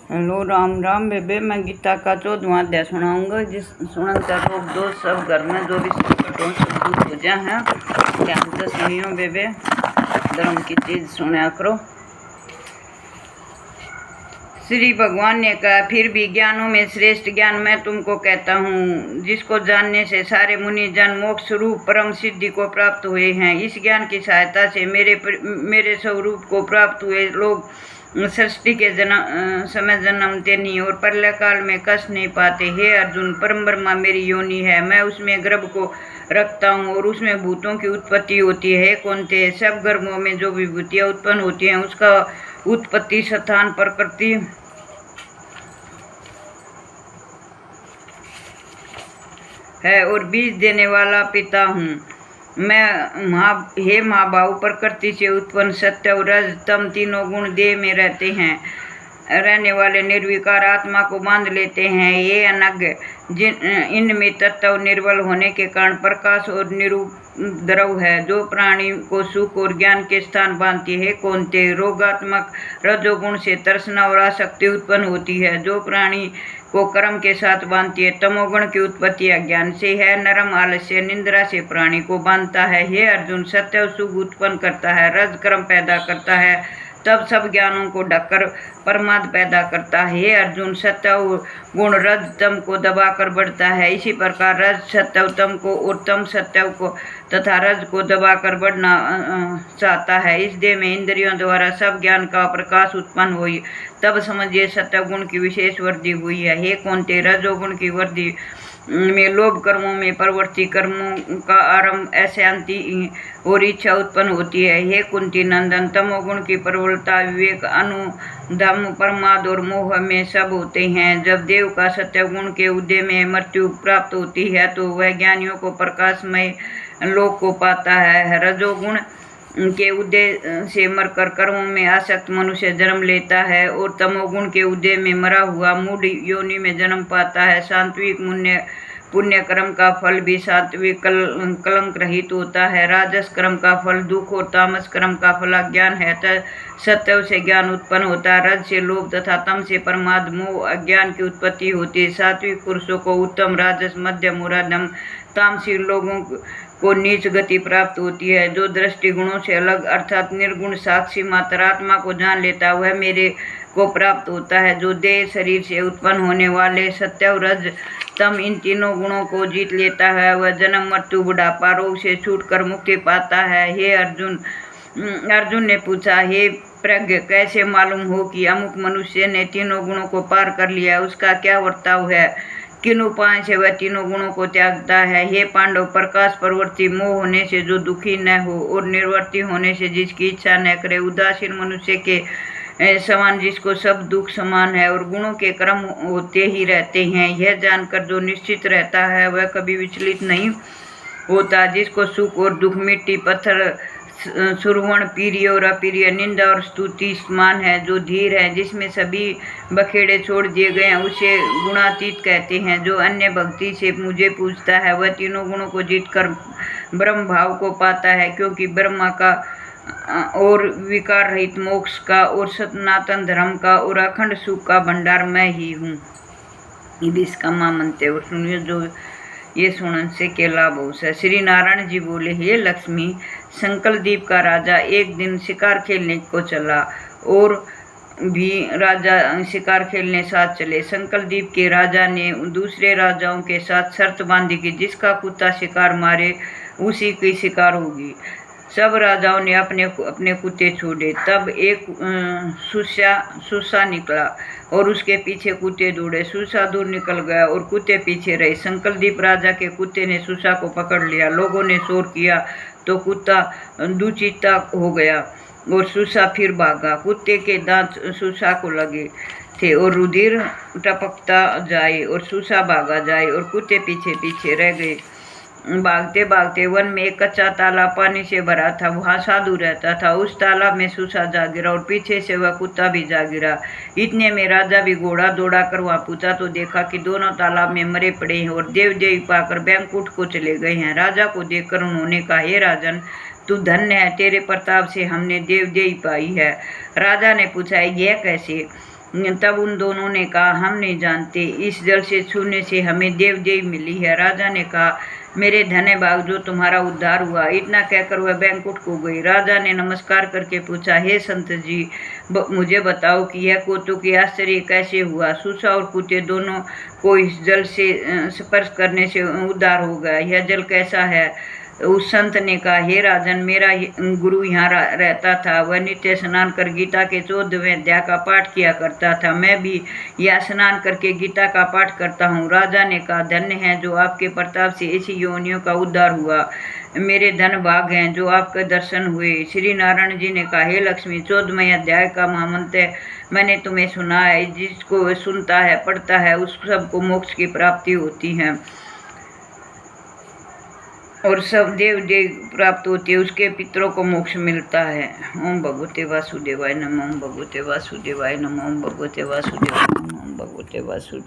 Hello Ram Ram बेबे। मैं गीता का 14वां अध्याय सुनाऊंगा। जिस सुनन का रोग दोष सब घर में जो भी संकट हो सब दूर हो जाए हैं। ध्यान से सुनियो बेबे, धर्म की चीज सुना करो। श्री भगवान ने कहा, फिर भी ज्ञानों में श्रेष्ठ ज्ञान मैं तुमको कहता हूँ, जिसको जानने से सारे मुनि जन मोक्ष रूप परम सिद्धि को प्राप्त हुए हैं। इस ज्ञान की सहायता से मेरे स्वरूप को प्राप्त हुए लोग सृष्टि के समय जन्मते नहीं और प्रलय काल में कष्ट नहीं पाते। हे अर्जुन, परम ब्रह्मा मेरी योनि है। मैं उसमें गर्भ को रखता हूँ और उसमें भूतों की उत्पत्ति होती है। कौनते सब गर्भों में जो विभूतियाँ उत्पन्न होती हैं उसका उत्पत्ति स्थान प्रकृति है और बीज देने वाला पिता हूँ मैं। हे महाभाव, प्रकृति से उत्पन्न सत्य और रज तम तीनों गुण देह में रहने वाले निर्विकार आत्मा को बांध लेते हैं। ये अनज्ञ इनमें तत्व निर्बल होने के कारण प्रकाश और निरुद्रव है, जो प्राणी को सुख और ज्ञान के स्थान बांधती है। कौनते रोगात्मक रजोगुण से तृष्णा और आसक्ति उत्पन्न होती है, जो प्राणी को कर्म के साथ बांधती है। तमोगुण की उत्पत्ति अज्ञान से है, नरम आलस्य निंद्रा से प्राणी को बांधता है। हे अर्जुन, सत्य सुख उत्पन्न करता है, रज कर्म पैदा करता है, तब सब ज्ञानों को ढककर प्रमाद पैदा करता है। हे अर्जुन, सत्य गुण रज तम को दबाकर बढ़ता है। इसी प्रकार रज सत्य तम को और तम सत्य को तथा रज को दबाकर बढ़ना चाहता है। इस देह में इंद्रियों द्वारा सब ज्ञान का प्रकाश उत्पन्न हुई, तब समझिए सत्य गुण की विशेष वृद्धि हुई है। हे कौनते, रजोगुण की वृद्धि में लोभ कर्मों में प्रवृत्ति, कर्मों का आरंभ, अशांति और इच्छा उत्पन्न होती है। हे कुंती नंदन, तमोगुण की प्रबलता, विवेक, अनुदम, प्रमाद और मोह में सब होते हैं। जब देव का सत्य गुण के उदय में मृत्यु प्राप्त होती है तो वह ज्ञानियों को प्रकाशमय लोक को पाता है। रजोगुण के उदय से मरकर कर्मों में आसक्त मनुष्य जन्म लेता है और तमोगुण के उदय में मरा हुआ मूढ़ योनि में जन्म पाता है। सात्विक पुण्य कर्म का फल भी सात्विक कलंक रहित होता है। राजस कर्म का फल दुख और तामस कर्म का फल अज्ञान है। सत्य से ज्ञान उत्पन्न होता है, रज से लोभ तथा तम से प्रमाद मोह अज्ञान की उत्पत्ति होती है। सात्विक पुरुषों को उत्तम, राजस मध्यम और अधम, तामसी लोगों को नीच गति प्राप्त होती है। जो दृष्टि गुणों से अलग अर्थात निर्गुण साक्षी मात्र आत्मा को जान लेता वह मेरे को प्राप्त होता है। जो देह शरीर से उत्पन्न होने वाले सत्य, रज, तम इन तीनों गुणों को जीत लेता है वह जन्म मृत्यु बुढ़ापा रोग से छूटकर मुक्ति पाता है। हे अर्जुन ने पूछा, हे प्रज्ञ, कैसे मालूम हो कि अमुक मनुष्य ने तीनों गुणों को पार कर लिया, उसका क्या वर्ताव है, किन उपाय से वह तीनों गुणों को त्यागता है। हे पांडव, प्रकाश प्रवृत्ति मोह होने से जो दुखी न हो और निर्वर्ती होने से जिसकी इच्छा न करे, उदासीन मनुष्य के समान जिसको सब दुख समान है और गुणों के क्रम होते ही रहते हैं, यह जानकर जो निश्चित रहता है वह कभी विचलित नहीं होता। जिसको सुख और दुख, मिट्टी, पत्थर, सुरवण, प्रिय और अप्रिय, निंदा और स्तुति समान है, जो धीर है, जिसमें सभी बखेड़े छोड़ दिए गए हैं, उसे गुणातीत कहते हैं। जो अन्य भक्ति से मुझे पूजता है वह तीनों गुणों को जीतकर ब्रह्म भाव को पाता है, क्योंकि ब्रह्मा का और विकार रहित मोक्ष का और सनातन धर्म का और अखंड सुख का भंडार मैं ही हूँ। इसका मां मनते और सुनिए, जो ये सुनने से के लाभ हो। श्री नारायण जी बोले, हे लक्ष्मी, संकलदीप का राजा एक दिन शिकार खेलने को चला और भी राजा शिकार खेलने साथ चले। संकलदीप के राजा ने दूसरे राजाओं के साथ शर्त बांधी कि जिसका कुत्ता शिकार मारे उसी की शिकार होगी। सब राजाओं ने अपने अपने कुत्ते छोड़े। तब एक सुसा निकला और उसके पीछे कुत्ते दौड़े। सुसा दूर निकल गया और कुत्ते पीछे रहे। संकलदीप राजा के कुत्ते ने सुसा को पकड़ लिया। लोगों ने शोर किया तो कुत्ता दुचित्ता हो गया और सुसा फिर भागा। कुत्ते के दांत सुसा को लगे थे और रुधिर टपकता जाए और सुसा भागा जाए और कुत्ते पीछे पीछे रह गए। भागते भागते वन में एक कच्चा तालाब पानी से भरा था, वहाँ साधु रहता था। उस तालाब में सुसा जा गिरा और पीछे से वह कुत्ता भी जा गिरा। इतने में राजा भी घोड़ा दौड़ा कर वहाँ पूछा तो देखा कि दोनों तालाब में मरे पड़े हैं और देव देवी पाकर बैंकुट को चले गए हैं। राजा को देखकर उन्होंने कहा, हे राजन, तू धन्य है, तेरे प्रताप से हमने देव देवी पाई है। राजा ने पूछा, यह कैसे? तब उन दोनों ने कहा, हम नहीं जानते, इस जल से छूने से हमें देवदेवी मिली है। राजा ने कहा, मेरे धन्य भाग जो तुम्हारा उद्धार हुआ। इतना कहकर वह बैंकुट को गई। राजा ने नमस्कार करके पूछा, हे संत जी, मुझे बताओ कि यह कौतुकी आश्चर्य कैसे हुआ। सूसा और कुत्ते दोनों को इस जल से स्पर्श करने से उद्धार हो गया। यह जल कैसा है? उस संत ने कहा, हे राजन, मेरा गुरु यहाँ रहता था। वह नित्य स्नान कर गीता के 14वें अध्याय का पाठ किया करता था। मैं भी यह स्नान करके गीता का पाठ करता हूँ। राजा ने कहा, धन्य है जो आपके प्रताप से ऐसी योनियों का उद्धार हुआ। मेरे धन भाग हैं जो आपके दर्शन हुए। श्री नारायण जी ने कहा, हे लक्ष्मी, 14वें अध्याय का महामंत्र मैंने तुम्हें सुना है। जिसको सुनता है, पढ़ता है, उस सबको मोक्ष की प्राप्ति होती है और सब देव प्राप्त होती है। उसके पितरों को मोक्ष मिलता है। ओम भगवते वासुदेवाय नमः। ओम भगवते वासुदेवाय नमः। ओम भगवते वासुदेवाय नमः। ओम भगवते वासुदेव।